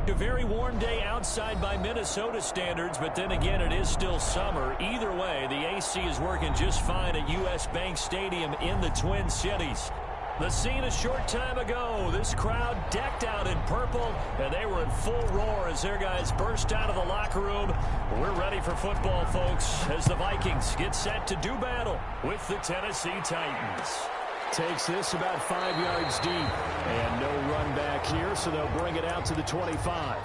A very warm day outside by Minnesota standards, but then again, it is still summer. Either way, the AC is working just fine at U.S. Bank Stadium in the Twin Cities. The scene a short time ago, this crowd decked out in purple, and they were in full roar as their guys burst out of the locker room. We're ready for football, folks, as the Vikings get set to do battle with the Tennessee Titans. Takes this about 5 yards deep. And no run back here, so they'll bring it out to the 25.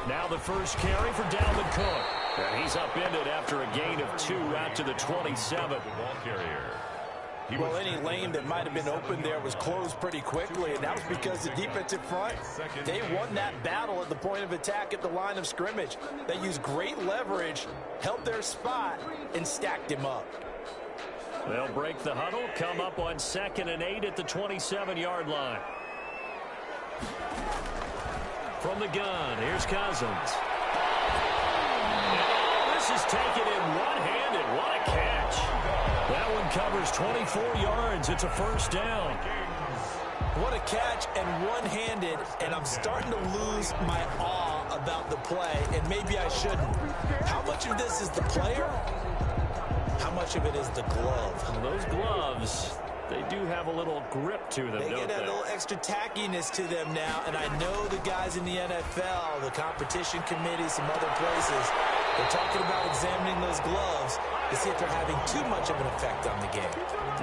Now the first carry for Dalvin Cook. And he's upended after a gain of 2 out to the 27. Ball carrier. Well, any lane that might have been open there was closed pretty quickly, and that was because the defensive front, they won that battle at the point of attack at the line of scrimmage. They used great leverage, held their spot, and stacked him up. They'll break the huddle, come up on 2nd and 8 at the 27-yard line. From the gun, here's Cousins. This is taken in one-handed. What a catch. That one covers 24 yards. It's a first down. What a catch and one-handed, and I'm starting to lose my awe about the play, and maybe I shouldn't. How much of this is the player? How much of it is the glove? Well, those gloves, they do have a little grip to them, they don't get a little extra tackiness to them now, and I know the guys in the NFL, the competition committee, some other places, they're talking about examining those gloves to see if they're having too much of an effect on the game.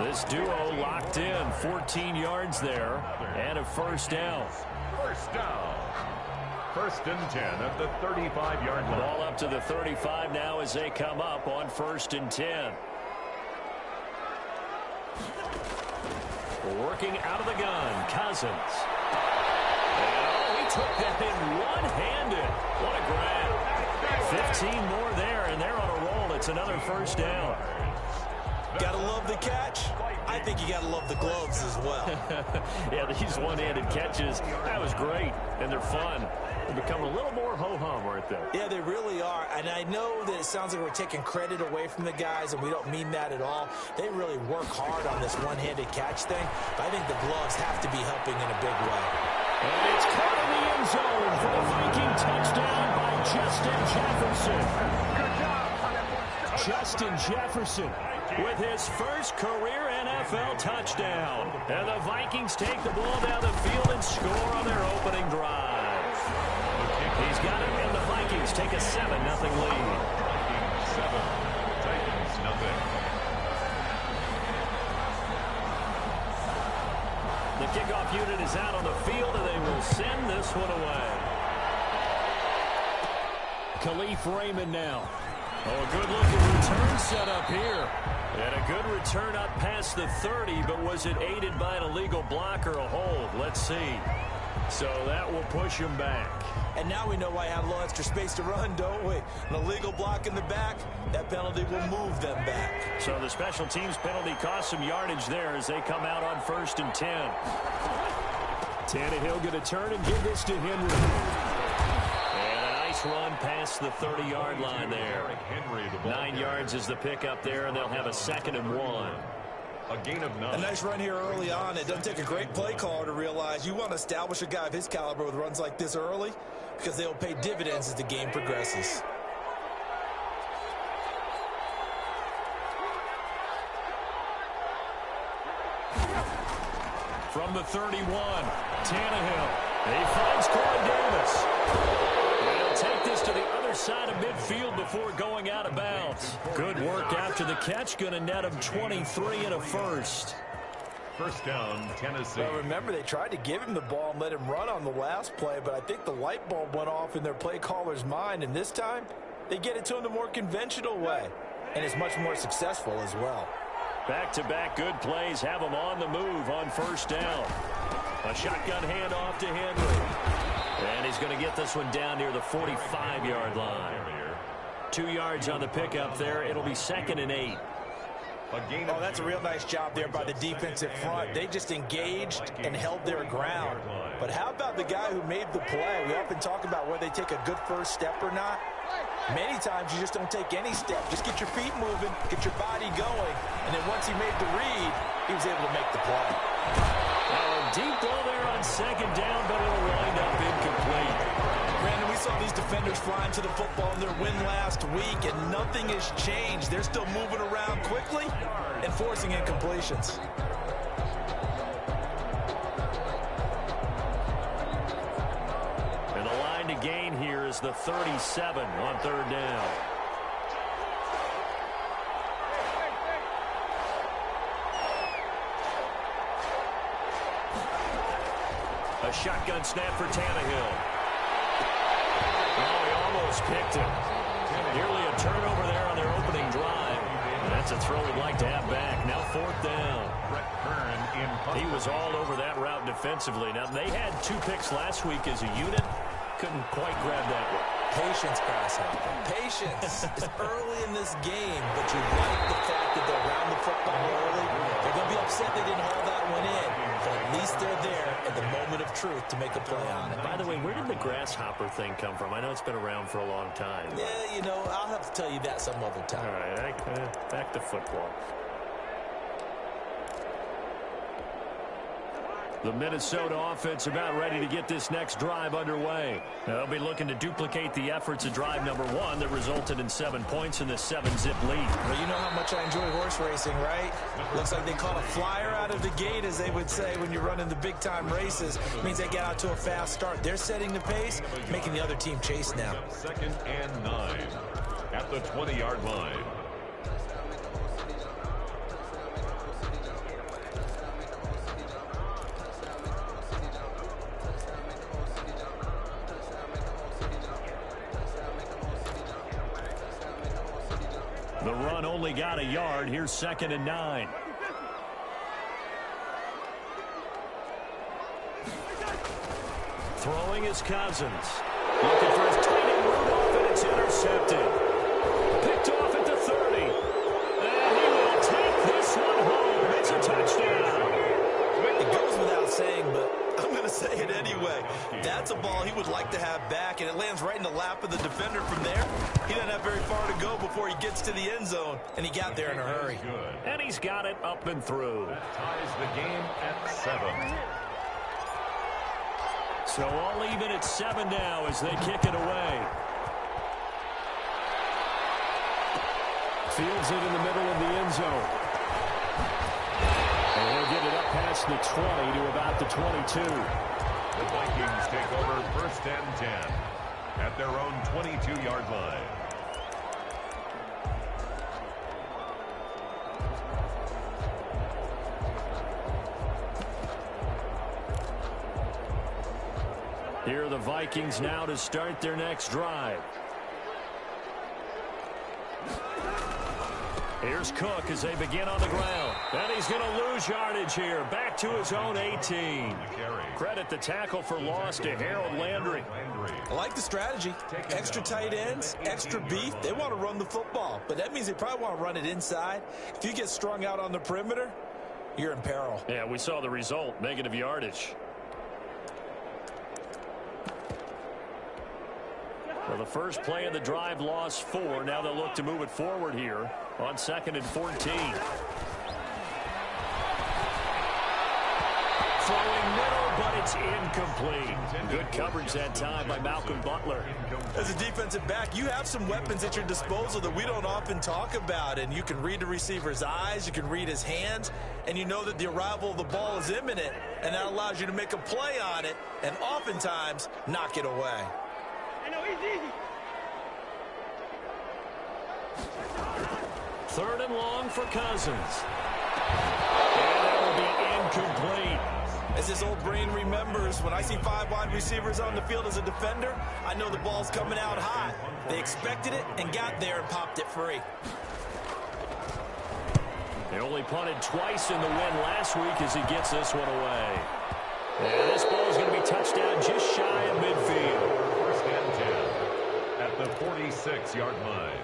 This duo locked in, 14 yards there, and a first down. First down. 1st and 10 at the 35-yard line. Ball up to the 35 now as they come up on 1st and 10. Working out of the gun, Cousins. And he took that in one-handed. What a grab. 15 more there, and they're on a roll. It's another first down. Gotta love the catch. I think you gotta love the gloves as well. Yeah, these one-handed catches, that was great, and they're fun. They become a little more ho-hum, aren't they? Yeah, they really are. And I know that it sounds like we're taking credit away from the guys, and we don't mean that at all. They really work hard on this one-handed catch thing, but I think the gloves have to be helping in a big way. And it's caught in the end zone for the Viking touchdown by Justin Jefferson. Justin Jefferson with his first career NFL touchdown. And the Vikings take the ball down the field and score on their opening drive. He's got it, and the Vikings take a 7-0 lead. 7, Titans nothing. The kickoff unit is out on the field, and they will send this one away. Khalif Raymond now. Oh, a good-looking return set up here. And a good return up past the 30, but was it aided by an illegal block or a hold? Let's see. So that will push him back. And now we know why I have a little extra space to run, don't we? An illegal block in the back, that penalty will move them back. So the special teams penalty cost some yardage there as they come out on 1st and 10. Tannehill going to turn and give this to Henry. And a nice run past the 30-yard line there. 9 yards is the pickup there, and they'll have a 2nd and 1. A gain of 9. A nice run here early on. It doesn't take a great play caller to realize you want to establish a guy of his caliber with runs like this early because they will pay dividends as the game progresses. From the 31, Tannehill. He finds Corey Davis. And he'll take this to the other side of midfield before going out of bounds. Good work after the catch. Going to net him 23 and a first. First down, Tennessee. Well, remember, they tried to give him the ball and let him run on the last play, but I think the light bulb went off in their play caller's mind, and this time they get it to him the more conventional way, and it's much more successful as well. Back-to-back good plays have him on the move on first down. A shotgun handoff to Henry. And he's going to get this one down near the 45-yard line. 2 yards on the pickup there. It'll be 2nd and 8. Oh, that's a real nice job there by the defensive front. They just engaged and held their ground. But how about the guy who made the play? We often talk about whether they take a good first step or not. Many times you just don't take any step. Just get your feet moving, get your body going, and then once he made the read, he was able to make the play. Now a deep ball there on 2nd down, but it'll wind up incomplete. Brandon, we saw these defenders flying to the football in their win last week, and nothing has changed. They're still moving around quickly and forcing incompletions. And the line to gain here is the 37 on 3rd down. A shotgun snap for Tannehill. Oh, he almost picked it. Nearly a turnover there on their opening drive. That's a throw we'd like to have back. Now 4th down. He was all over that route defensively. Now, they had 2 picks last week as a unit. Couldn't quite grab that one. Patience, Grasshopper. Patience. It's early in this game, but you like the fact that they'll round the football early. They're going to be upset they didn't haul that one in, but at least they're there at the moment of truth to make a play on it. By the way, where did the grasshopper thing come from? I know it's been around for a long time. Yeah, you know, I'll have to tell you that some other time. All right, back to football. The Minnesota offense about ready to get this next drive underway. They'll be looking to duplicate the efforts of drive number 1 that resulted in 7 points in the 7-zip lead. Well, you know how much I enjoy horse racing, right? Looks like they caught a flyer out of the gate, as they would say when you're running the big-time races. It means they get out to a fast start. They're setting the pace, making the other team chase now. 2nd and 9 at the 20-yard line. The run only got a yard. Here's 2nd and 9. Throwing is Cousins. Looking for his tight end Rudolph, and it's intercepted. Picked off at the 30. And he will take this one home. It's a touchdown. It goes without saying, but I'm going to say it anyway. That's a ball he would like to have back, and it lands right in the lap of the defender from there. He doesn't have very far to go before he gets to the end zone, and he got there in a hurry. And he's got it up and through. That ties the game at 7. So all even at 7 now as they kick it away. Fields it in the middle of the end zone. And he'll get it up past the 20 to about the 22. The Vikings take over 1st and 10 at their own 22-yard line. Here are the Vikings now to start their next drive. Here's Cook as they begin on the ground. And he's going to lose yardage here. Back to his own 18. Credit the tackle for loss to Harold Landry. I like the strategy. Extra tight ends, extra beef. They want to run the football, but that means they probably want to run it inside. If you get strung out on the perimeter, you're in peril. Yeah, we saw the result. Negative yardage. Well, the first play of the drive lost 4. Now they'll look to move it forward here on 2nd and 14. Throwing middle, but it's incomplete. Good coverage that time by Malcolm Butler. As a defensive back, you have some weapons at your disposal that we don't often talk about, and you can read the receiver's eyes, you can read his hands, and you know that the arrival of the ball is imminent, and that allows you to make a play on it and oftentimes knock it away. 3rd and long for Cousins. And that will be incomplete. As his old brain remembers, when I see 5 wide receivers on the field as a defender, I know the ball's coming out hot. They expected it and got there and popped it free. They only punted twice in the win last week as he gets this one away. And this ball is going to be touchdown just shy of midfield. First and 10 at the 46-yard line.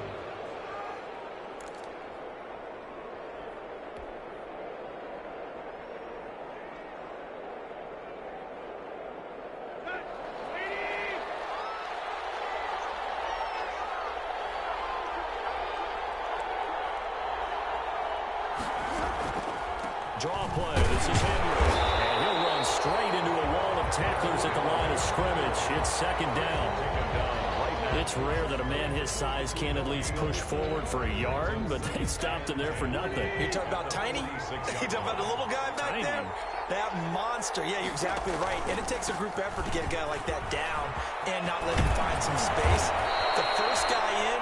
Draw play. This is Henry. And he'll run straight into a wall of tacklers at the line of scrimmage. It's second down. It's rare that a man his size can at least push forward for a yard, but they stopped him there for nothing. You're talking about tiny? You're talking about the little guy back there? That monster. Yeah, you're exactly right. And it takes a group effort to get a guy like that down and not let him find some space. The first guy in,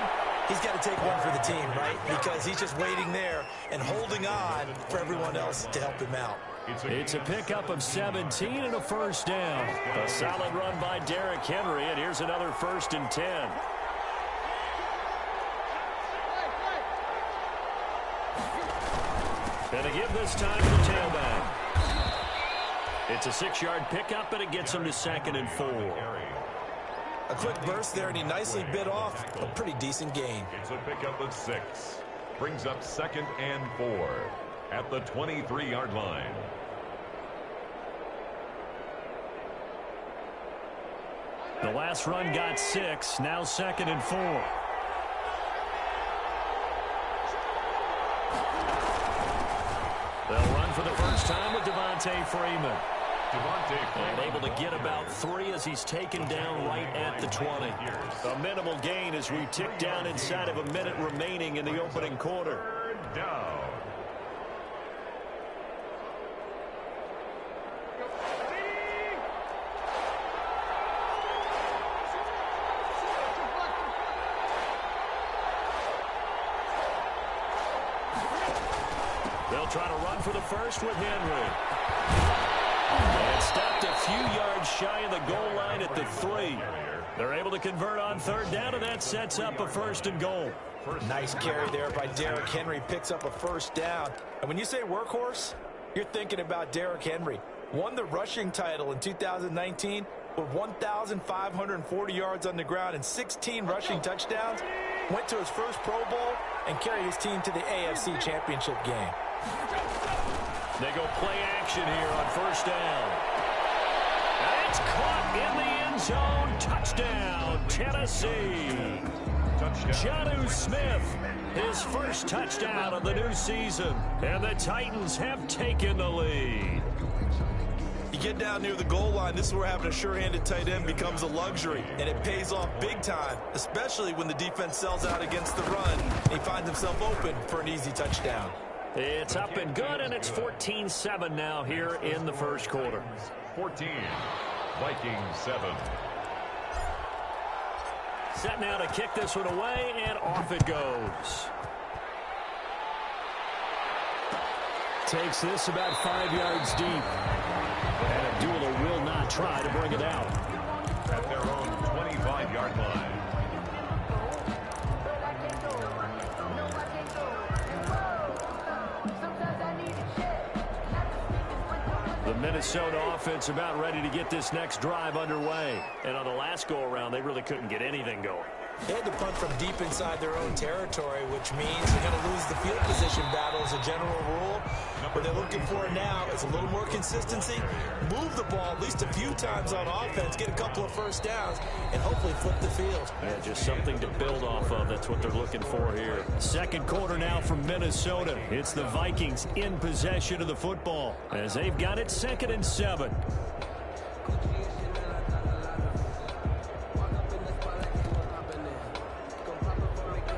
he's got to take one for the team, right? Because he's just waiting there and holding on for everyone else to help him out. It's a pickup of 17 and a first down. A solid run by Derrick Henry, and here's another 1st and 10. And a give this time to the tailback. It's a 6-yard pickup, and it gets him to 2nd and 4. A quick burst there, and he nicely bit off a pretty decent gain. It's a pickup of 6. Brings up 2nd and 4 at the 23-yard line. The last run got 6, now 2nd and 4. They'll run for the first time with Devontae Freeman. And able to get about 3 as he's taken down right at the 20. A minimal gain as we tick down inside of a minute remaining in the opening quarter. Third down. They'll try to run for the first with Henry. And stopped a few yards shy of the goal line at the 3. They're able to convert on 3rd down, and that sets up a 1st and goal. Nice carry there by Derrick Henry. Picks up a 1st down. And when you say workhorse, you're thinking about Derrick Henry. Won the rushing title in 2019 with 1,540 yards on the ground and 16 rushing touchdowns. Went to his first Pro Bowl and carried his team to the AFC Championship game. They go play action here on 1st down. And it's caught in the end zone. Touchdown, Tennessee. Jonnu Smith, his first touchdown of the new season. And the Titans have taken the lead. You get down near the goal line, this is where having a sure-handed tight end becomes a luxury, and it pays off big time, especially when the defense sells out against the run, and he finds himself open for an easy touchdown. It's up and good, and it's 14-7 now here in the first quarter. 14, Vikings 7. Set now to kick this one away, and off it goes. Takes this about 5 yards deep. And Abdullah will not try to bring it out. At their own 25-yard line. The Minnesota offense about ready to get this next drive underway. And on the last go-around, they really couldn't get anything going. They had to punt from deep inside their own territory, which means they're going to lose the field position battle as a general rule. What they're looking for now is a little more consistency, move the ball at least a few times on offense, get a couple of 1st downs, and hopefully flip the field. Yeah, just something to build off of. That's what they're looking for here. Second quarter now from Minnesota. It's the Vikings in possession of the football as they've got it 2nd and 7.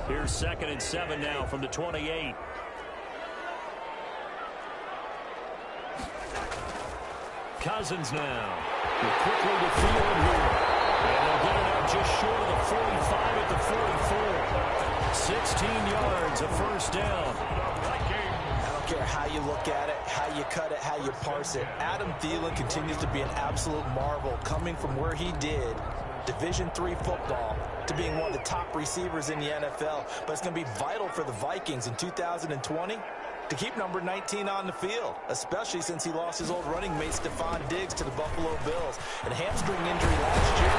Here's 2nd and 7 now from the 28. Cousins now. They're quickly to field here. And they'll get it out just short of the 45 at the 44. 16 yards, a 1st down. I don't care how you look at it, how you cut it, how you parse it. Adam Thielen continues to be an absolute marvel, coming from where he did, Division III football, to being one of the top receivers in the NFL. But it's going to be vital for the Vikings in 2020 to keep number 19 on the field, especially since he lost his old running mate Stephon Diggs to the Buffalo Bills. And a hamstring injury last year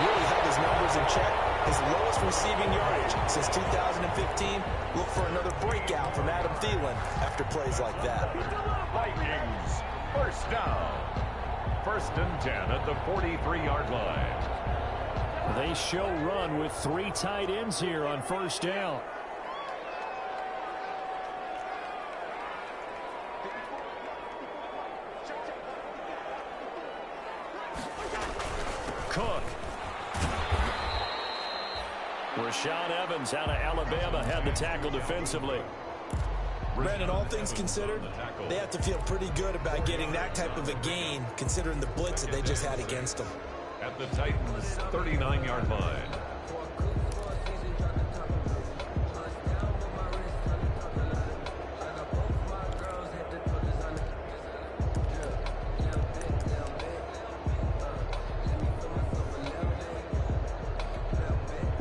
really held his numbers in check. His lowest receiving yardage since 2015. Look for another breakout from Adam Thielen after plays like that. Vikings, first down. 1st and 10 at the 43-yard line. They show run with 3 tight ends here on 1st down. Cook. Rashaan Evans out of Alabama had the tackle defensively. Brandon, all things considered, they have to feel pretty good about getting that type of a gain, considering the blitz that they just had against them. At the Titans' 39-yard line.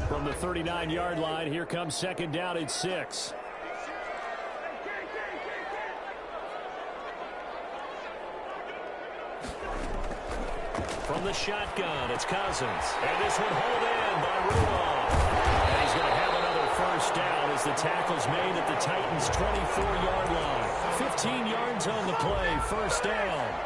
From the 39-yard line, here comes 2nd down at 6. From the shotgun, it's Cousins. And this one hauled in by Rudolph. And he's going to have another 1st down as the tackle's made at the Titans' 24-yard line. 15 yards on the play, 1st down.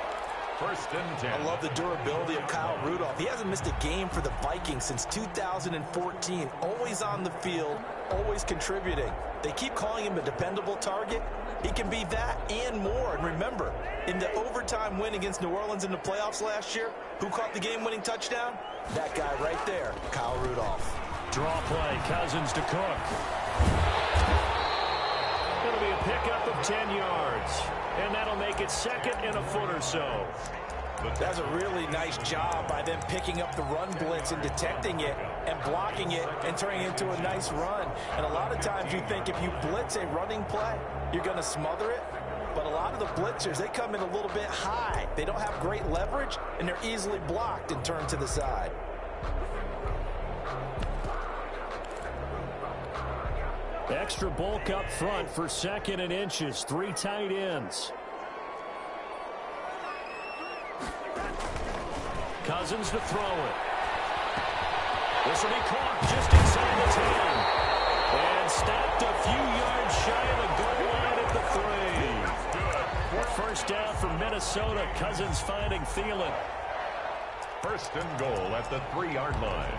1st and 10. I love the durability of Kyle Rudolph. He hasn't missed a game for the Vikings since 2014. Always on the field, always contributing. They keep calling him a dependable target. He can be that and more. And remember, in the overtime win against New Orleans in the playoffs last year, who caught the game-winning touchdown? That guy right there, Kyle Rudolph. Draw play, Cousins to Cook. It'll be a pickup of 10 yards. And that'll make it 2nd and a foot or so. That's a really nice job by them picking up the run blitz and detecting it and blocking it and turning it into a nice run. And a lot of times you think if you blitz a running play, you're going to smother it. But a lot of the blitzers, they come in a little bit high. They don't have great leverage, and they're easily blocked and turned to the side. Extra bulk up front for 2nd and inches. 3 tight ends. Cousins to throw it. This will be caught just inside the 10. And stopped a few yards shy of the goal line at the 3. 1st down for Minnesota. Cousins finding Thielen. 1st and goal at the 3-yard line.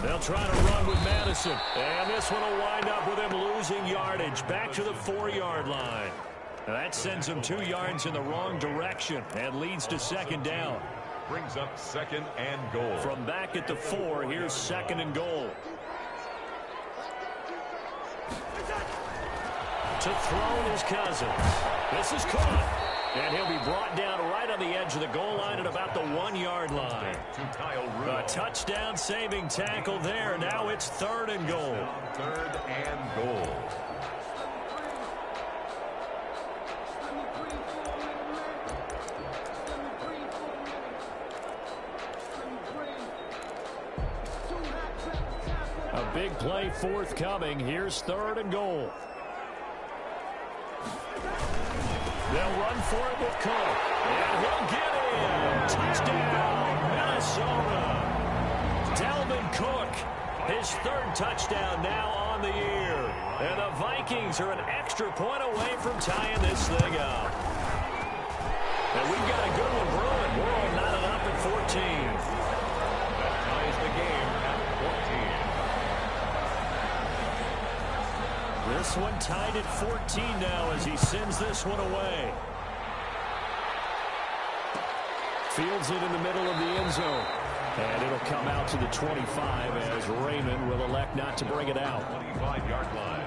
They'll try to run with Madison. And this one will wind up with him losing yardage. Back to the 4-yard line. And that sends him 2 yards in the wrong direction and leads to 2nd down. Brings up 2nd and goal. From back at the 4, here's 2nd and goal. To throw is Cousins. This is caught. And he'll be brought down right on the edge of the goal line at about the 1-yard line. To Kyle Rudolph. A touchdown saving tackle there. Now it's 3rd and goal. 3rd and goal. A big play forthcoming. Here's 3rd and goal. They'll run for it with Cook. And he'll get in. Touchdown, Minnesota. Dalvin Cook, his 3rd touchdown now on the year. And the Vikings are an extra point away from tying this thing up. And we've got a good one brewing. We're all knotted up at 14. That ties the game at 14. This one tied at 14 now as he sends this one away. Fields it in the middle of the end zone. And it'll come out to the 25 as Raymond will elect not to bring it out. 25-yard line.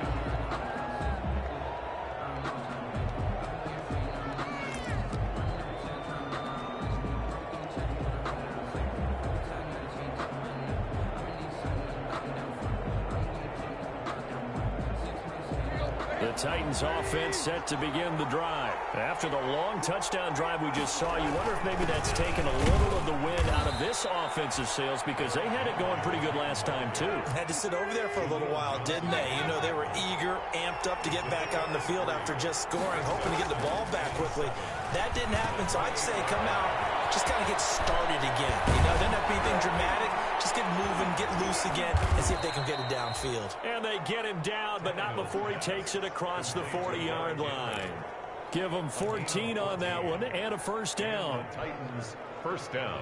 The Titans offense set to begin the drive. After the long touchdown drive we just saw, you wonder if maybe that's taken a little of the wind out of this offensive sails because they had it going pretty good last time too. Had to sit over there for a little while, didn't they? You know, they were eager, amped up to get back out on the field after just scoring, hoping to get the ball back quickly. That didn't happen, so I'd say come out, just kind of get started again. You know, doesn't have to be anything dramatic. Just get moving, get loose again, and see if they can get it downfield. And they get him down, but not before he takes it across the 40-yard line. Give them 14 on that one and a first down. Titans first down.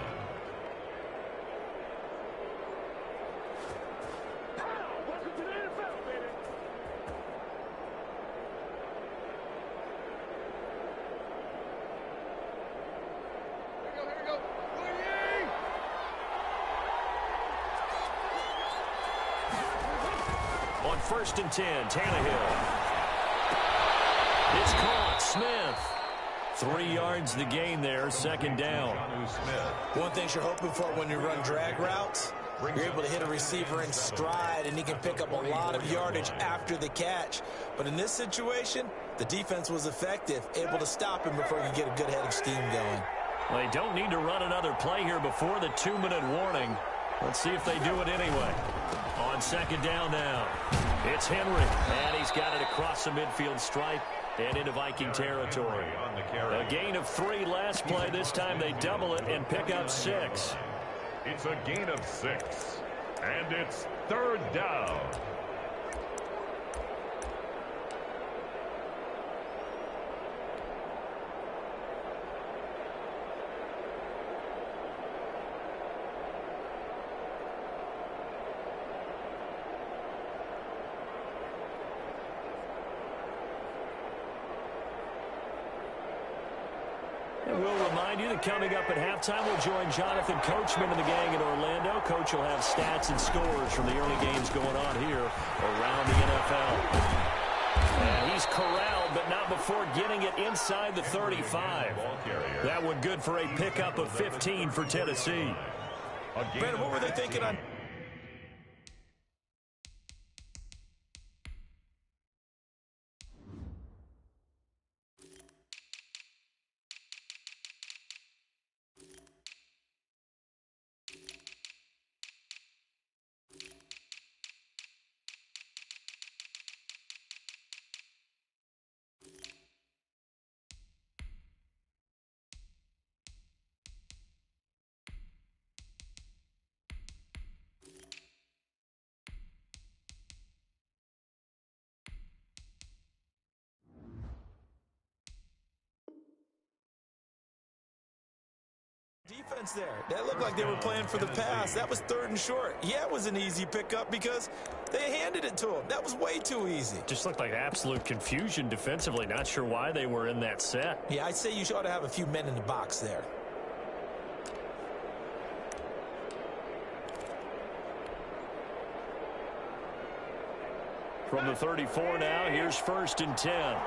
On 1st and 10, Tannehill. It's caught. Smith. 3 yards the gain there, second down. One thing you're hoping for when you run drag routes, you're able to hit a receiver in stride, and he can pick up a lot of yardage after the catch. But in this situation, the defense was effective, able to stop him before he could get a good head of steam going. Well, they don't need to run another play here before the 2-minute warning. Let's see if they do it anyway. On second down now, it's Henry, and he's got it across the midfield stripe and into Viking territory. A gain of 3 last play. This time they double it and pick up 6. It's a gain of 6, and it's 3rd down. And we'll remind you that coming up at halftime, we'll join Jonathan Coachman and the gang in Orlando. Coach will have stats and scores from the early games going on here around the NFL. And he's corralled, but not before getting it inside the 35. That one good for a pickup of 15 for Tennessee. Brandon, what were they thinking on? Defense there. That looked like they were playing for the pass. That was 3rd and short. Yeah, it was an easy pickup because they handed it to him. That was way too easy. Just looked like absolute confusion defensively. Not sure why they were in that set. Yeah, I'd say you ought to have a few men in the box there. From the 34 now, here's 1st and 10.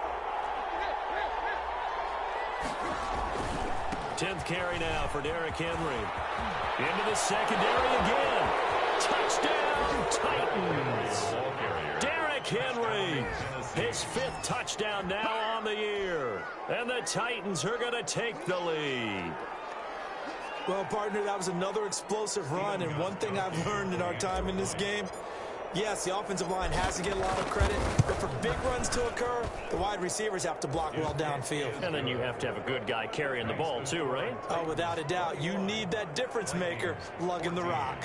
10th carry now for Derrick Henry. Into the secondary again. Touchdown, Titans. Derrick Henry, his 5th touchdown now on the year. And the Titans are going to take the lead. Well, partner, that was another explosive run. And one thing I've learned in our time in this game, yes, the offensive line has to get a lot of credit, but for big runs to occur, the wide receivers have to block well downfield. And then you have to have a good guy carrying the ball too, right? Oh, without a doubt. You need that difference maker lugging the rock.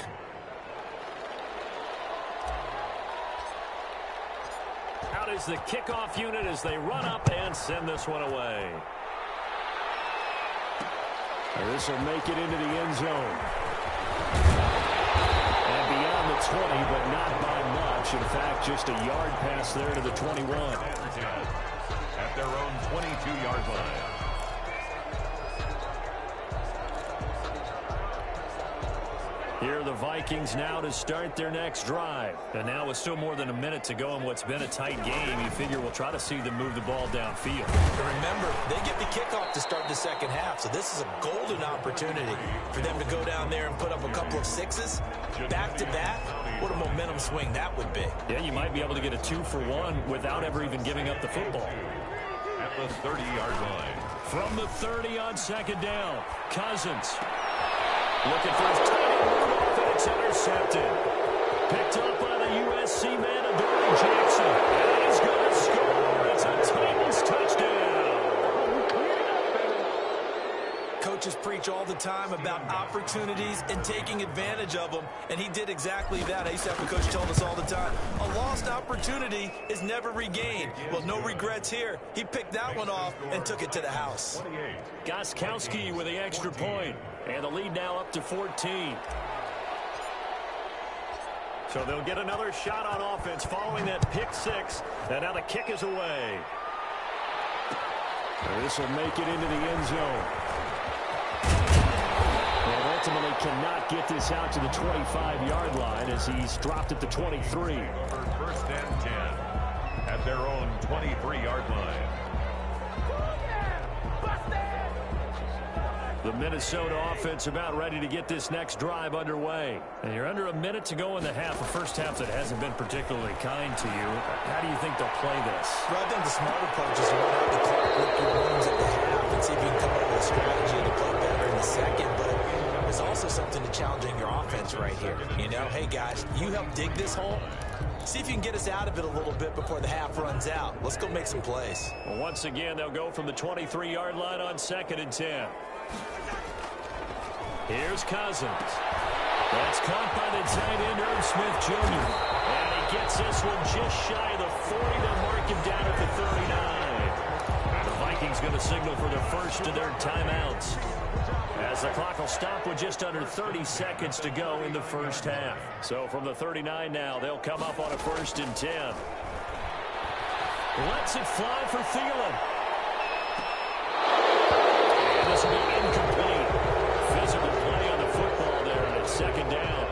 Out is the kickoff unit as they run up and send this one away. This will make it into the end zone. Beyond the 20, but not by much. In fact, just a yard pass there to the 21. At their own 22-yard line. Here are the Vikings now to start their next drive. And now with still more than a minute to go in what's been a tight game, you figure we'll try to see them move the ball downfield. And remember, they get the kickoff to start the second half, so this is a golden opportunity for them to go down there and put up a couple of 6s back-to-back. What a momentum swing that would be. Yeah, you might be able to get a 2-for-1 without ever even giving up the football. At the 30-yard line. From the 30 on second down, Cousins. Looking for his tight end Rudolph, and it's intercepted. Picked up by the USC man, Adoree Jackson. And he's going to score. It's a Titans touchdown. Coaches preach all the time about opportunities and taking advantage of them, and he did exactly that. I used to have a coach tell us all the time, a lost opportunity is never regained. Well, no regrets here. He picked that one off and took it to the house. Gostkowski with the extra point, and the lead now up to 14. So they'll get another shot on offense following that pick six, and now the kick is away. This will make it into the end zone. And ultimately cannot get this out to the 25-yard line as he's dropped at the 23. First and 10 at their own 23-yard line. The Minnesota offense about ready to get this next drive underway. And you're under a minute to go in the half, a first half that hasn't been particularly kind to you. How do you think they'll play this? Well, I think the smarter approach is to run out the clock with your runs at the half and see if you can come up with a strategy to play better in the second. But there's also something to challenging your offense right here. You know, hey, guys, you help dig this hole. See if you can get us out of it a little bit before the half runs out. Let's go make some plays. Well, once again, they'll go from the 23-yard line on 2nd and 10. Here's Cousins. That's caught by the tight end, Irv Smith Jr. And he gets this one just shy of the 40. They'll mark him down at the 39. The Vikings going to signal for the first of their timeouts, as the clock will stop with just under 30 seconds to go in the first half. So from the 39 now, they'll come up on a 1st and 10. Lets it fly for Thielen. And this will be incomplete. Physical play on the football there, and it's 2nd down.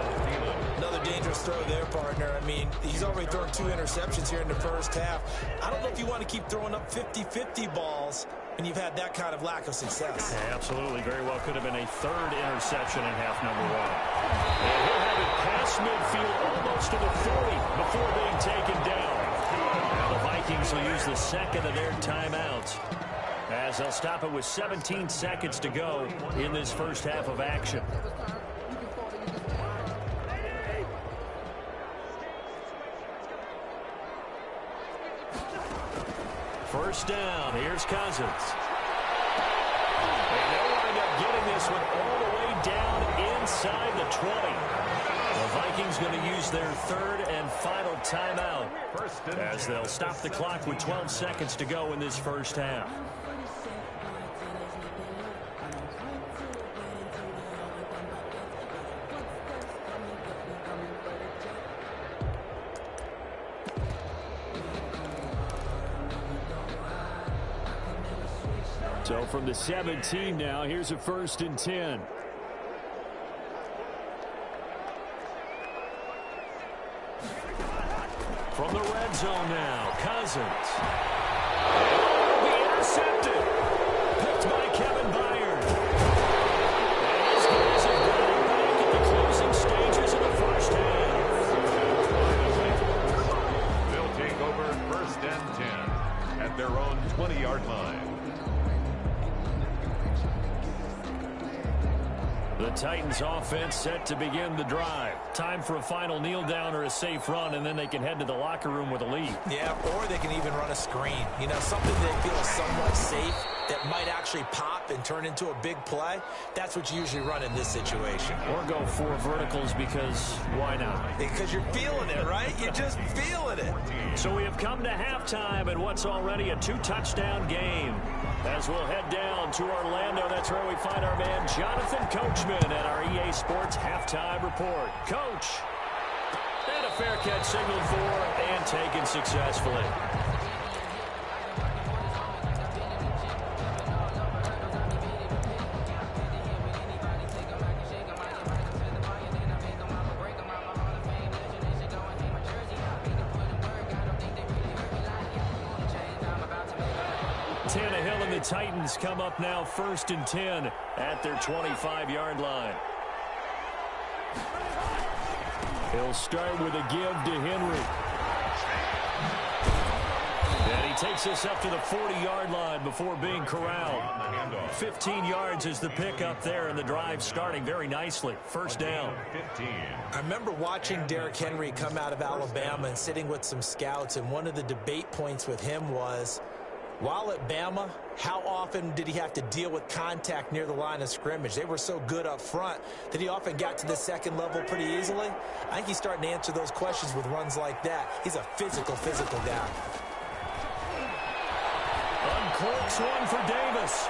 Another dangerous throw there, partner. I mean, he's already thrown 2 interceptions here in the first half. I don't know if you want to keep throwing up 50-50 balls and you've had that kind of lack of success. Yeah, absolutely. Very well could have been a 3rd interception in half number 1. And he'll have it past midfield almost to the 40 before being taken down. Now the Vikings will use the 2nd of their timeouts, as they'll stop it with 17 seconds to go in this first half of action. First down, here's Cousins. And they'll wind up getting this one all the way down inside the 20. The Vikings going to use their 3rd and final timeout, as they'll stop the clock with 12 seconds to go in this first half. So from the 17 now, here's a 1st and 10. From the red zone now, Cousins. Will be intercepted. Picked by Kevin Byard. And these guys have got it back at the closing stages of the first half. They'll take over 1st and 10 at their own 20-yard line. The Titans offense set to begin the drive. Time for a final kneel down or a safe run, and then they can head to the locker room with a lead. Yeah, or they can even run a screen. You know, something they feel somewhat safe that might actually pop and turn into a big play. That's what you usually run in this situation. Or go 4 verticals, because why not? Because you're feeling it, right? You're just feeling it. So we have come to halftime in what's already a 2-touchdown game. As we'll head down to Orlando, that's where we find our man Jonathan Coachman at our EA Sports Halftime Report. Coach, and a fair catch signaled for and taken successfully. Tannehill and the Titans come up now 1st and 10 at their 25-yard line. He'll start with a give to Henry. And he takes this up to the 40-yard line before being corralled. 15 yards is the pickup there, and the drive starting very nicely. First down. I remember watching Derrick Henry come out of Alabama and sitting with some scouts, and one of the debate points with him was, while at Bama, how often did he have to deal with contact near the line of scrimmage? They were so good up front that he often got to the second level pretty easily. I think he's starting to answer those questions with runs like that. He's a physical guy. Uncorks one for Davis.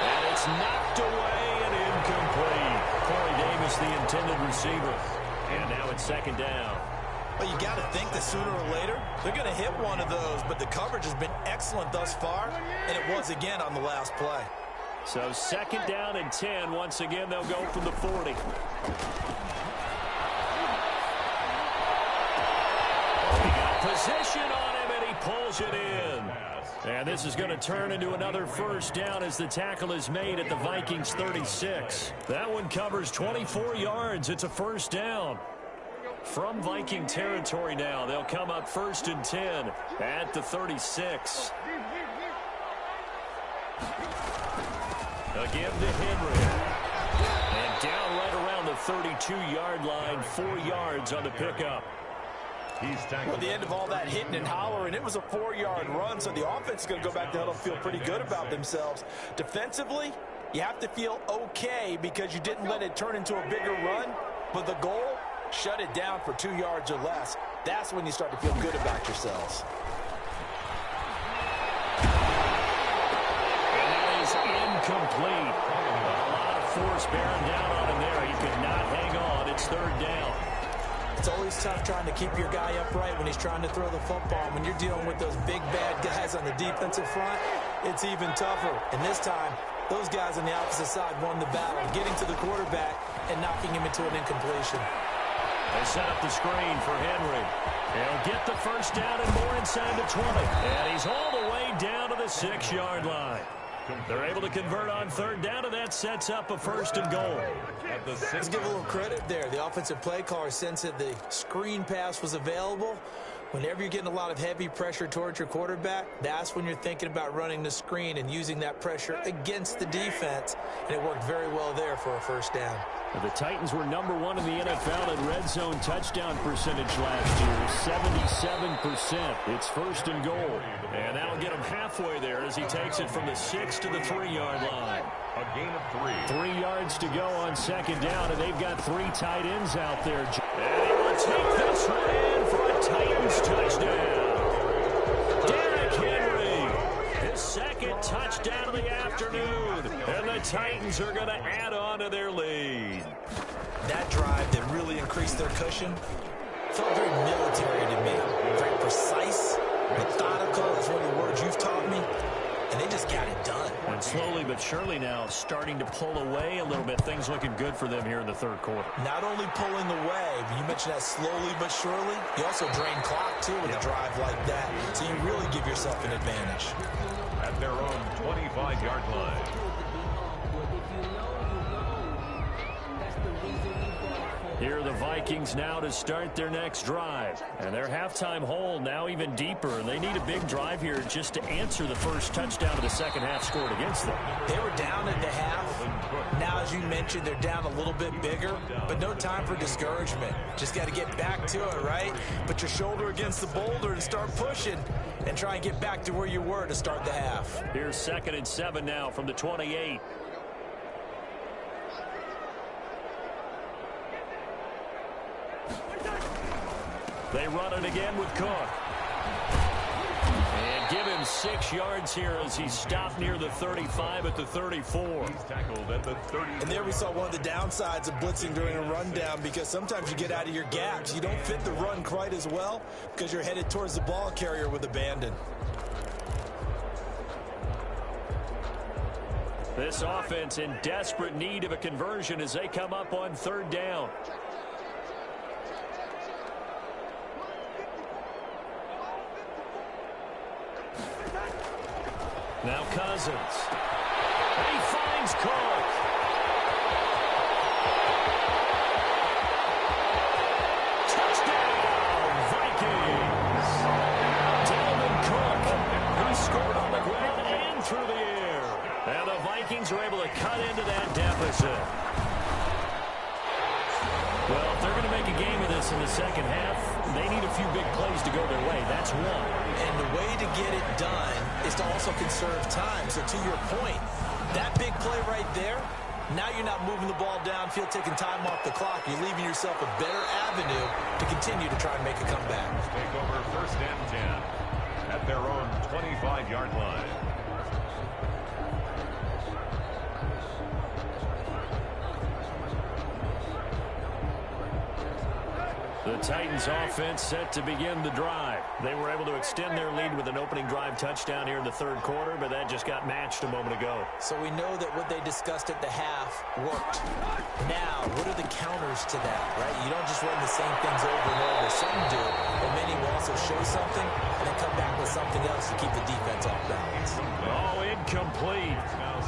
And it's knocked away and incomplete. Corey Davis, the intended receiver. And now it's second down. Well, you got to think that sooner or later they're going to hit one of those, but the coverage has been excellent thus far, and it was again on the last play. So second down and 10. Once again, they'll go from the 40. He got position on him, and he pulls it in. And this is going to turn into another first down as the tackle is made at the Vikings 36. That one covers 24 yards. It's a first down. From Viking territory now, they'll come up first and 10 at the 36. A give to Henry. And down right around the 32-yard line, 4 yards on the pickup. Well, at the end of all that hitting and hollering, it was a 4-yard run, so the offense is going to go back to huddle and feel pretty good about themselves. Defensively, you have to feel okay because you didn't let it turn into a bigger run, but the goal, shut it down for 2 yards or less. That's when you start to feel good about yourselves. And that is incomplete. A lot of force bearing down on him there. He could not hang on. It's third down. It's always tough trying to keep your guy upright when he's trying to throw the football. When you're dealing with those big, bad guys on the defensive front, it's even tougher. And this time, those guys on the opposite side won the battle, getting to the quarterback and knocking him into an incompletion. They set up the screen for Henry. He'll get the first down and more inside the 20. And he's all the way down to the 6-yard line. They're able to convert on third down, and that sets up a first and goal. Let's give a little credit there. The offensive play caller sensed that the screen pass was available. Whenever you're getting a lot of heavy pressure towards your quarterback, that's when you're thinking about running the screen and using that pressure against the defense. And it worked very well there for a first down. The Titans were number 1 in the NFL in red zone touchdown percentage last year, 77%. It's first and goal. And that'll get him halfway there as he takes it from the 6 to the 3-yard line. A gain of 3. 3 yards to go on second down, and they've got 3 tight ends out there. And he will take this one in for a Titans touchdown. Derrick Henry, his second touchdown of the afternoon, and the Titans are going to add on to their lead. That drive that really increased their cushion felt very military to me. Very precise, methodical, that's one of the words you've taught me, and they just got it done. And slowly but surely now starting to pull away a little bit. Things looking good for them here in the third quarter. Not only pulling away, but you mentioned that slowly but surely. You also drain clock, too, with a drive like that. So you really give yourself an advantage. At their own 25-yard line. Here are the Vikings now to start their next drive. And their halftime hole now even deeper. They need a big drive here just to answer the first touchdown of the second half scored against them. They were down at the half. Now, as you mentioned, they're down a little bit bigger, but no time for discouragement. Just got to get back to it, right? Put your shoulder against the boulder and start pushing and try and get back to where you were to start the half. Here's 2nd and 7 now from the 28. They run it again with Cook. And give him 6 yards here as he stopped near the 35 at the 34. He's tackled at the 30. And there we saw one of the downsides of blitzing during a rundown, because sometimes you get out of your gaps. You don't fit the run quite as well because you're headed towards the ball carrier with abandon. This offense in desperate need of a conversion as they come up on third down. Now Cousins. He finds Cook. cut into that deficit. Well, if they're going to make a game of this in the second half, they need a few big plays to go their way. That's one. And the way to get it done is to also conserve time. So to your point, that big play right there, now you're not moving the ball downfield, taking time off the clock. You're leaving yourself a better avenue to continue to try and make a comeback. Take over 1st and 10 at their own 25-yard line. The Titans offense set to begin the drive. They were able to extend their lead with an opening drive touchdown here in the third quarter, but that just got matched a moment ago. So we know that what they discussed at the half worked. Now, what are the counters to that, right? You don't just run the same things over and over. Some do, but many will also show something and then come back with something else to keep the defense off balance. Oh, incomplete.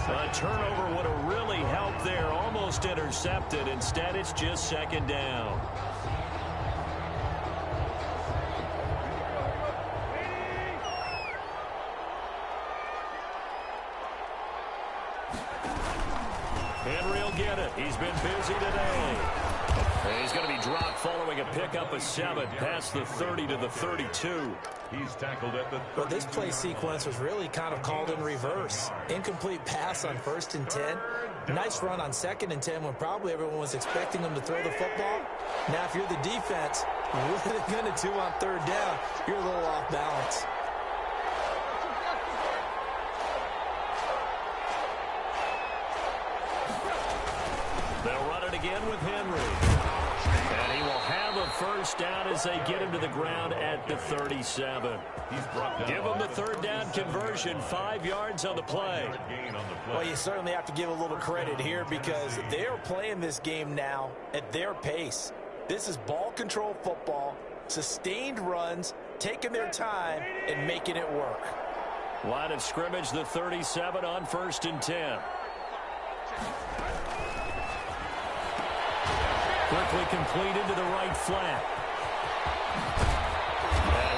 A turnover would have really helped there. Almost intercepted. Instead, it's just second down. Henry will get it. He's been busy today. And he's going to be dropped following a pickup of 7 past the 30 to the 32. He's tackled at the 30. But this play sequence was really kind of called in reverse. Incomplete pass on 1st and 10. Nice run on 2nd and 10 when probably everyone was expecting him to throw the football. Now, if you're the defense, what are they going to do on 3rd down? You're a little off balance. They'll run it again with Henry. And he will have a first down as they get him to the ground at the 37. Give him the 3rd down conversion, 5 yards on the play. Well, you certainly have to give a little credit here because they're playing this game now at their pace. This is ball control football, sustained runs, taking their time and making it work. Line of scrimmage, the 37 on 1st and 10. Quickly completed to the right flat.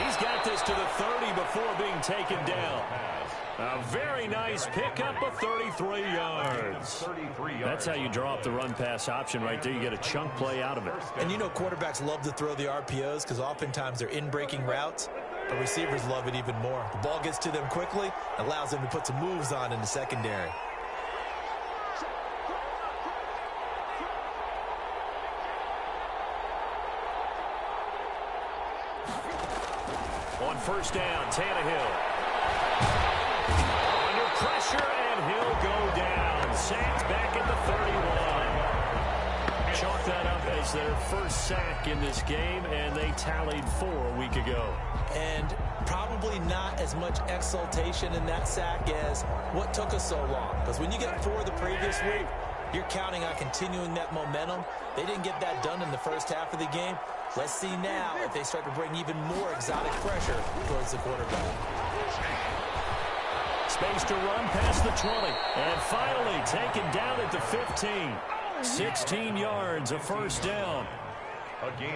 He's got this to the 30 before being taken down. A very nice pickup of 33 yards. That's how you draw up the run-pass option right there. You get a chunk play out of it. And you know quarterbacks love to throw the RPOs because oftentimes they're in-breaking routes. But receivers love it even more. The ball gets to them quickly, allows them to put some moves on in the secondary. On 1st down, Tannehill. Under pressure, and he'll go down. Sacked back at the 31. Chalk that up as their first sack in this game, and they tallied 4 a week ago. And probably not as much exultation in that sack as what took us so long. Because when you get 4 the previous week, you're counting on continuing that momentum. They didn't get that done in the first half of the game. Let's see now if they start to bring even more exotic pressure towards the quarterback. Space to run past the 20. And finally taken down at the 15. 16 yards, a first down.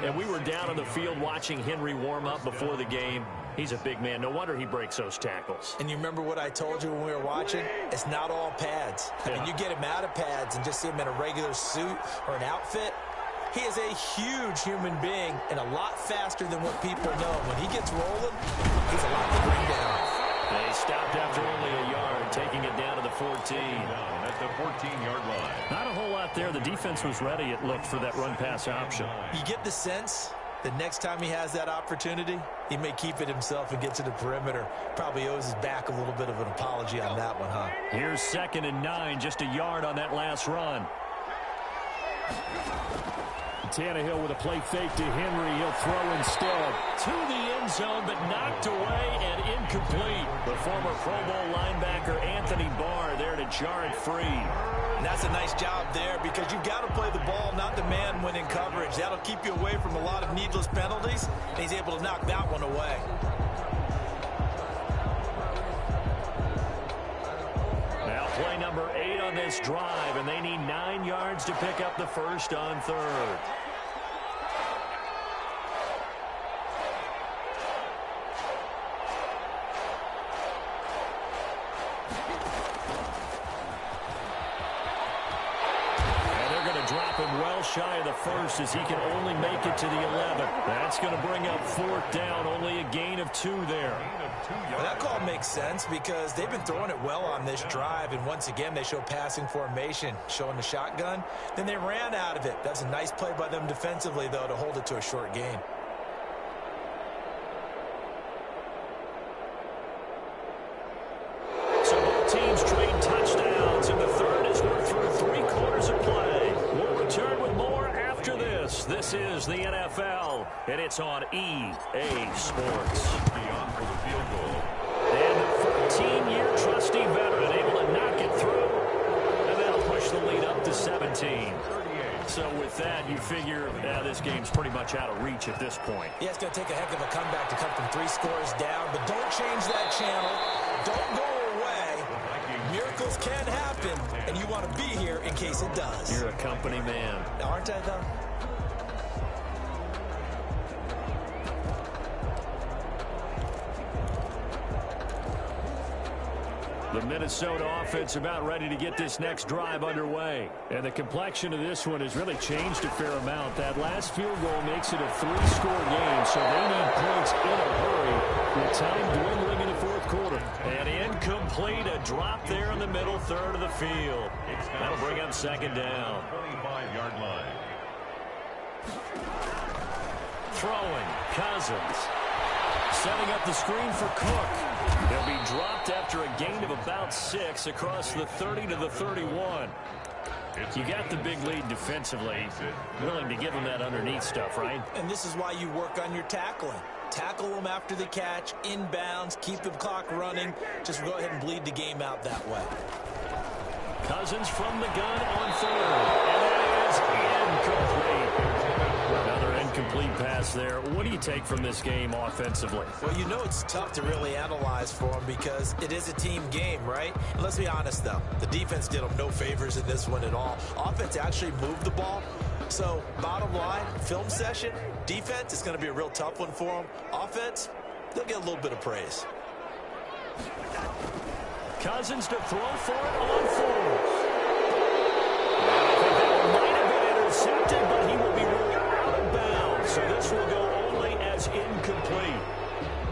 And we were down on the field watching Henry warm up before the game. He's a big man. No wonder he breaks those tackles. And you remember what I told you when we were watching? It's not all pads. I mean, you get him out of pads and just see him in a regular suit or an outfit. He is a huge human being and a lot faster than what people know. When he gets rolling, he's a lot to bring down. They stopped after only a yard, taking it down to the 14. Down at the 14-yard line. Not a whole lot there. The defense was ready, it looked, for that run-pass option. You get the sense that next time he has that opportunity, he may keep it himself and get to the perimeter. Probably owes his back a little bit of an apology on that one, huh? Here's 2nd and 9, just a yard on that last run. Tannehill with a play fake to Henry. He'll throw instead to the end zone, but knocked away and incomplete. The former Pro Bowl linebacker Anthony Barr there to jar it free. And that's a nice job there because you've got to play the ball, not the man when in coverage. That'll keep you away from a lot of needless penalties, and he's able to knock that one away. Now play number 8 on this drive, and they need 9 yards to pick up the first on 3rd. him well shy of the first as he can only make it to the 11. That's going to bring up fourth down, only a gain of 2 there. Well, that call makes sense because they've been throwing it well on this drive, and once again they show passing formation, showing the shotgun. Then they ran out of it. That's a nice play by them defensively, though, to hold it to a short gain. So both teams trade touchdowns, and the third as we're through 3 quarters of play. We'll return with more after this. This is the NFL, and it's on EA Sports. Beyond for the field goal. And the 14-year trusty veteran able to knock it through, and that'll push the lead up to 17. So with that, you figure this game's pretty much out of reach at this point. Yeah, it's going to take a heck of a comeback to come from 3 scores down, but don't change that channel. Don't go away. Miracles can happen, and you want to be here in case it does. You're a company man. Aren't I, though? The Minnesota offense about ready to get this next drive underway. And the complexion of this one has really changed a fair amount. That last field goal makes it a 3-score game, so they need points in a hurry with time dwindling in the fourth quarter. And incomplete, a drop there in the middle third of the field. That'll bring up second down. 25-yard line. Throwing, Cousins. Setting up the screen for Cook. He'll be dropped after a gain of about 6 across the 30 to the 31. You got the big lead defensively. Willing to give him that underneath stuff, right? And this is why you work on your tackling. Tackle them after the catch, inbounds, keep the clock running. Just go ahead and bleed the game out that way. Cousins from the gun on third. And that is incomplete. Another incomplete pass there. What do you take from this game offensively? Well, you know it's tough to really analyze for them because it is a team game, right? And let's be honest, though. The defense did them no favors in this one at all. Offense actually moved the ball. So, bottom line, film session, defense is going to be a real tough one for them. Offense, they'll get a little bit of praise. Cousins to throw for it on fourth. I think that one might have been intercepted, but he will be ruled out of bounds. So this will go only as incomplete.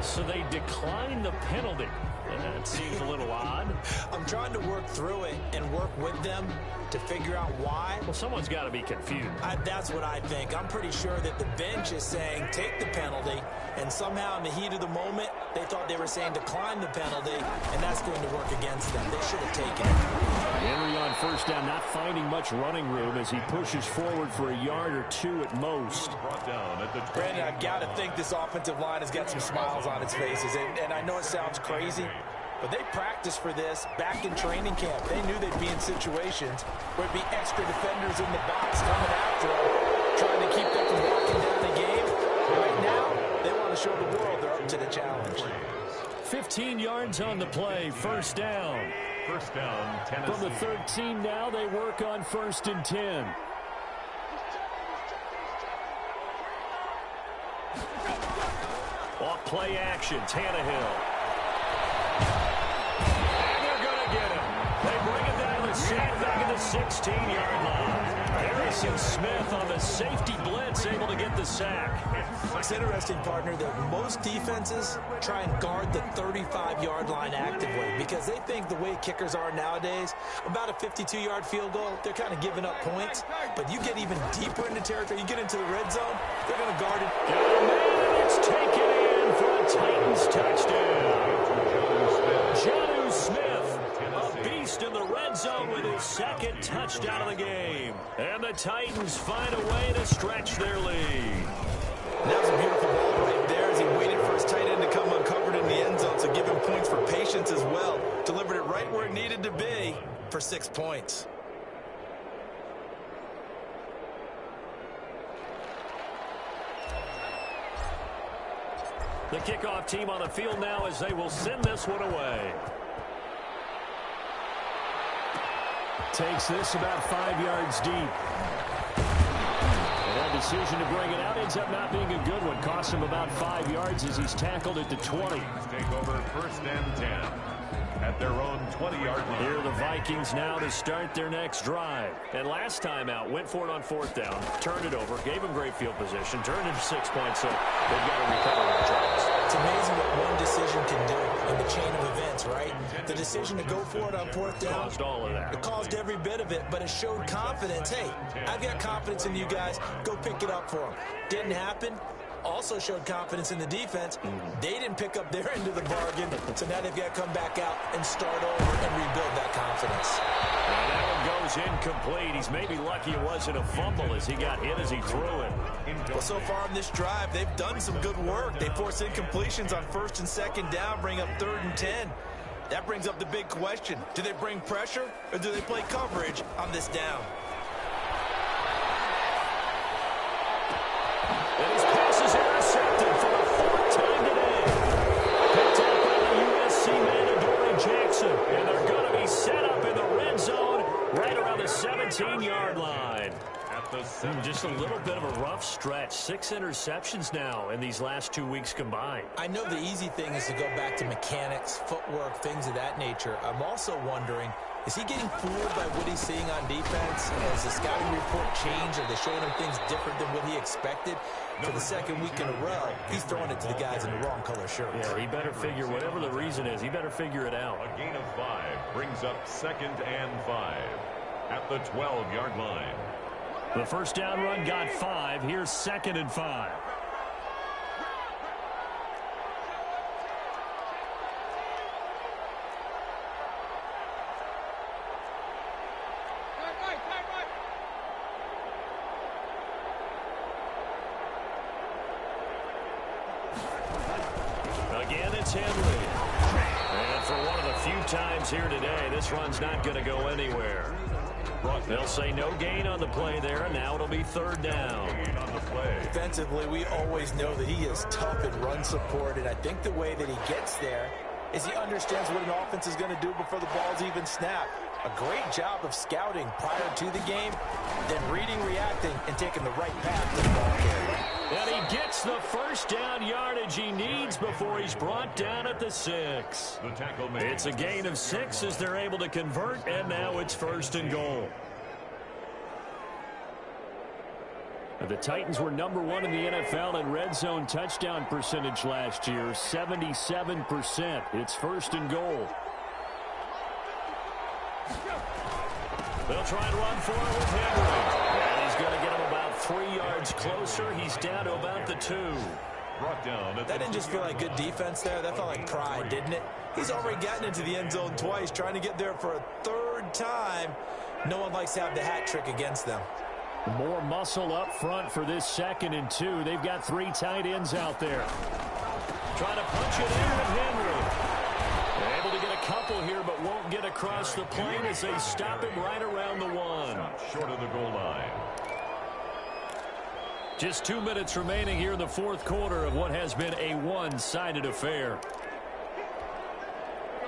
So they decline the penalty. And that seems a little odd. I'm trying to work through it and work with them to figure out why. Well, someone's got to be confused. That's what I think. I'm pretty sure that the bench is saying take the penalty, and somehow in the heat of the moment, they thought they were saying decline the penalty, and that's going to work against them. They should have taken it. Henry on first down, not finding much running room as he pushes forward for a yard or 2 at most. Brandon, I've got to think this offensive line has got some smiles on its faces, and I know it sounds crazy, but they practiced for this back in training camp. They knew they'd be in situations where it'd be extra defenders in the box coming after them, trying to keep them from walking down the game. Right now, they want to show the world they're up to the challenge. 15 yards on the play, first down. First down, Tennessee. From the 13 now, they work on 1st and 10. Off play action, Tannehill. And they're going to get him. They bring it down the sack back at the 16-yard line. Harrison Smith on the safety blitz able to get the sack. It's interesting, partner, that most defenses try and guard the 35-yard line actively because they think the way kickers are nowadays, about a 52-yard field goal, they're kind of giving up points. But you get even deeper into territory, you get into the red zone, they're going to guard it. And it's taken in for a Titans touchdown. Jonnu Smith, a beast in the red zone with his second touchdown of the game. And the Titans find a way to stretch their lead. That was a beautiful ball right there as he waited for his tight end to come uncovered in the end zone, so give him points for patience as well. Delivered it right where it needed to be for 6 points. The kickoff team on the field now as they will send this one away. Takes this about 5 yards deep. And that decision to bring it out ends up not being a good one. Costs him about 5 yards as he's tackled at the 20. Take over 1st and 10. at their own 20-yard line. Here are the Vikings now to start their next drive. And last time out, went for it on 4th down, turned it over, gave them great field position, turned into 6 points, so they've got to recover their drives. It's amazing what one decision can do in the chain of events, right? The decision to go for it on 4th down. Caused all of that. It caused every bit of it, but it showed confidence. Hey, I've got confidence in you guys. Go pick it up for them. Didn't happen. Also showed confidence in the defense. They didn't pick up their end of the bargain, so now they've got to come back out and start over and rebuild that confidence. And that one goes incomplete. He's maybe lucky it wasn't a fumble as he got hit as he threw it. Well, so far on this drive, they've done some good work. They force incompletions on 1st and 2nd down, bring up 3rd and 10. That brings up the big question. Do they bring pressure or do they play coverage on this down? And his pass is intercepted for the 4th time today. Picked up by the USC man, Adoree Jackson. And they're going to be set up in the red zone right around the 17-yard line. Just a little bit of a rough stretch. 6 interceptions now in these last 2 weeks combined. I know the easy thing is to go back to mechanics, footwork, things of that nature. I'm also wondering, is he getting fooled by what he's seeing on defense? Has the scouting report changed? Are they showing him things different than what he expected? For the 2nd week in a row, he's throwing it to the guys in the wrong color shirts. Yeah, he better figure, whatever the reason is, he better figure it out. A gain of 5 brings up 2nd and 5 at the 12-yard line. The 1st down run got 5. Here's 2nd and 5. Again, it's Henry. And for one of the few times here today, this run's not going to go anywhere. They'll say no gain on the play there, and now it'll be 3rd down. Defensively, we always know that he is tough in run support, and I think the way that he gets there is he understands what an offense is going to do before the ball's even snapped. A great job of scouting prior to the game, then reading, reacting, and taking the right path to the ball carrier. And he gets the 1st down yardage he needs before he's brought down at the 6. It's a gain of 6 as they're able to convert, and now it's 1st and goal. The Titans were #1 in the NFL in red zone touchdown percentage last year, 77%. It's 1st and goal. They'll try and run for it with Henry. And he's going to get him about 3 yards closer. He's down to about the 2. Brought down. That didn't just feel like good defense there. That felt like pride, didn't it? He's already gotten into the end zone twice, trying to get there for a 3rd time. No one likes to have the hat trick against them. More muscle up front for this 2nd and 2. They've got 3 tight ends out there. Trying to punch it in with Henry. They're able to get a couple here, but won't get across the plane as they stop him right around the 1. Short of the goal line. Just 2 minutes remaining here in the 4th quarter of what has been a one-sided affair.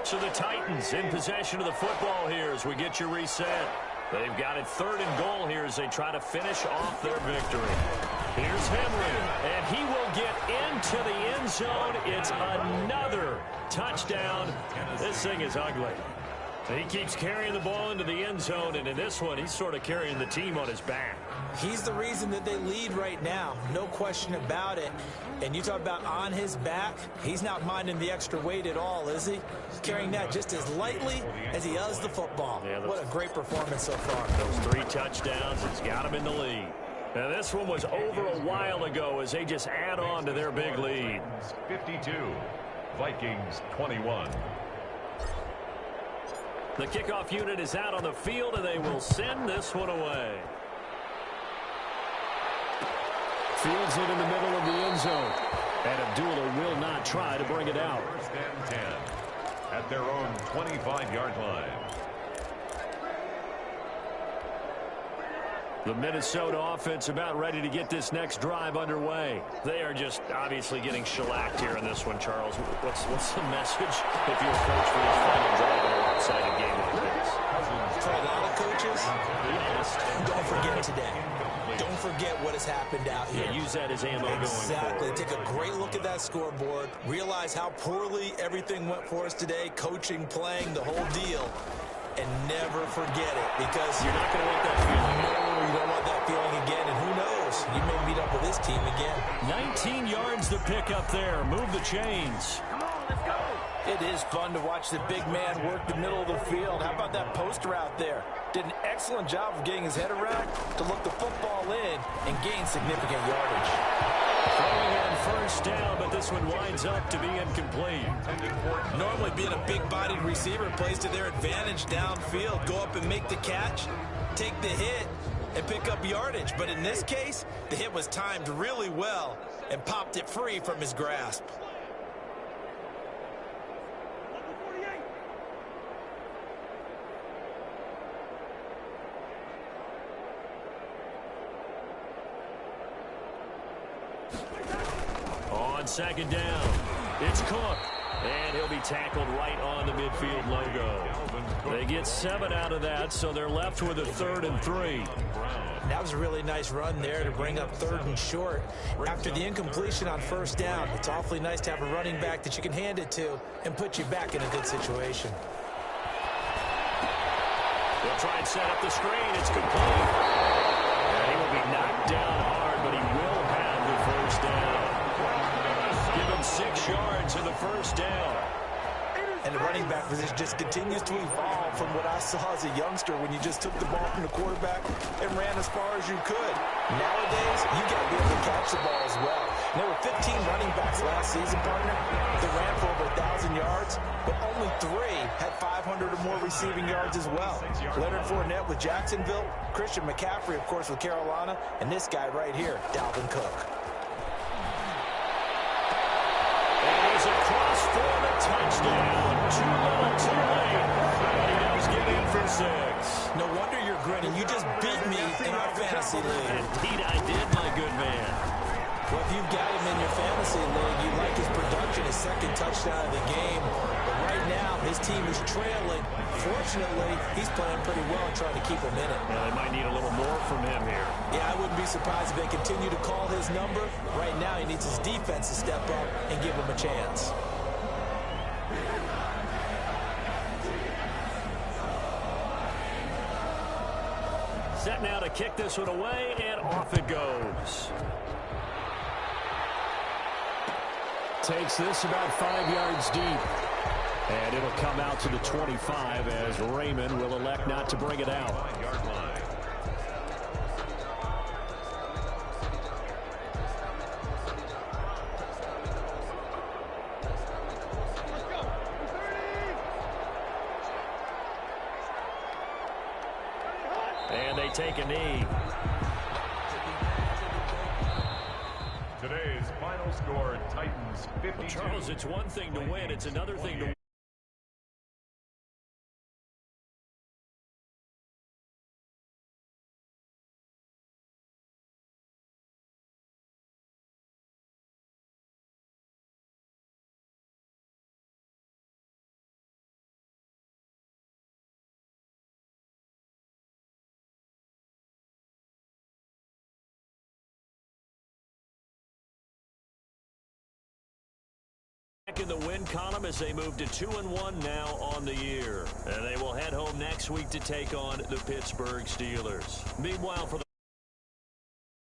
So the Titans in possession of the football here as we get your reset. They've got it 3rd and goal here as they try to finish off their victory. Here's Henry, and he will get into the end zone. It's another touchdown. This thing is ugly. He keeps carrying the ball into the end zone, and in this one, he's sort of carrying the team on his back. He's the reason that they lead right now. No question about it. And you talk about on his back, he's not minding the extra weight at all, is he? He's carrying that just as lightly as he does the football. Yeah, what a great performance so far. Those 3 touchdowns, it's got him in the lead. Now, this one was over a while ago as they just add on to their big lead. 52, Vikings 21. The kickoff unit is out on the field, and they will send this one away. Fields it in the middle of the end zone. And Abdullah will not try to bring it out. 1st and 10 at their own 25-yard line. The Minnesota offense about ready to get this next drive underway. They are just obviously getting shellacked here in this one, Charles. What's the message if you're a coach for this final drive in a lopsided game like this? For a lot of coaches, don't forget today. Don't forget what has happened out here. Yeah, use that as ammo going forward. Exactly. Take a great look at that scoreboard. Realize how poorly everything went for us today. Coaching, playing, the whole deal. And never forget it, because you're not going to want that feeling. No, you don't want that feeling again. And who knows? You may meet up with this team again. 19 yards to pick up there. Move the chains. Come on, let's go. It is fun to watch the big man work the middle of the field. How about that poster out there? Did an excellent job of getting his head around to look the football in and gain significant yardage. Throwing on first down, but this one winds up to be incomplete. Normally being a big-bodied receiver plays to their advantage downfield. Go up and make the catch, take the hit, and pick up yardage. But in this case, the hit was timed really well and popped it free from his grasp. On second down, it's Cook, and he'll be tackled right on the midfield logo. They get 7 out of that, so they're left with a 3rd and 3. That was a really nice run there to bring up 3rd and short. After the incompletion on first down, it's awfully nice to have a running back that you can hand it to and put you back in a good situation. They'll try and set up the screen. It's complete. And he will be knocked down hard, but he will have the first down. Give him 6 yards in the first down. And the running back position just continues to evolve from what I saw as a youngster when you just took the ball from the quarterback and ran as far as you could. Nowadays, you got to be able to catch the ball as well. And there were 15 running backs last season, partner, that ran for over 1,000 yards, but only 3 had 500 or more receiving yards as well. Leonard Fournette with Jacksonville, Christian McCaffrey, of course, with Carolina, and this guy right here, Dalvin Cook. Across for the touchdown. Too little, too late. But he does get in for 6. No wonder you're grinning. You just beat me in our fantasy league. Indeed I did, my good man. Well, if you've got him in your fantasy league, you like his production, his 2nd touchdown of the game. But right now, his team is trailing. Fortunately, he's playing pretty well and trying to keep him in it. They might need a little more from him here. Yeah, I wouldn't be surprised if they continue to call his number. Right now, he needs his defense to step up and give him a chance. Set now to kick this one away, and off it goes. Takes this about 5 yards deep. And it'll come out to the 25 as Raymond will elect not to bring it out. And they take a knee. Today's final score, Titans 52. Well, Charles, it's one thing to win. It's another thing to in the win column as they move to 2-1 now on the year. And they will head home next week to take on the Pittsburgh Steelers. Meanwhile, for the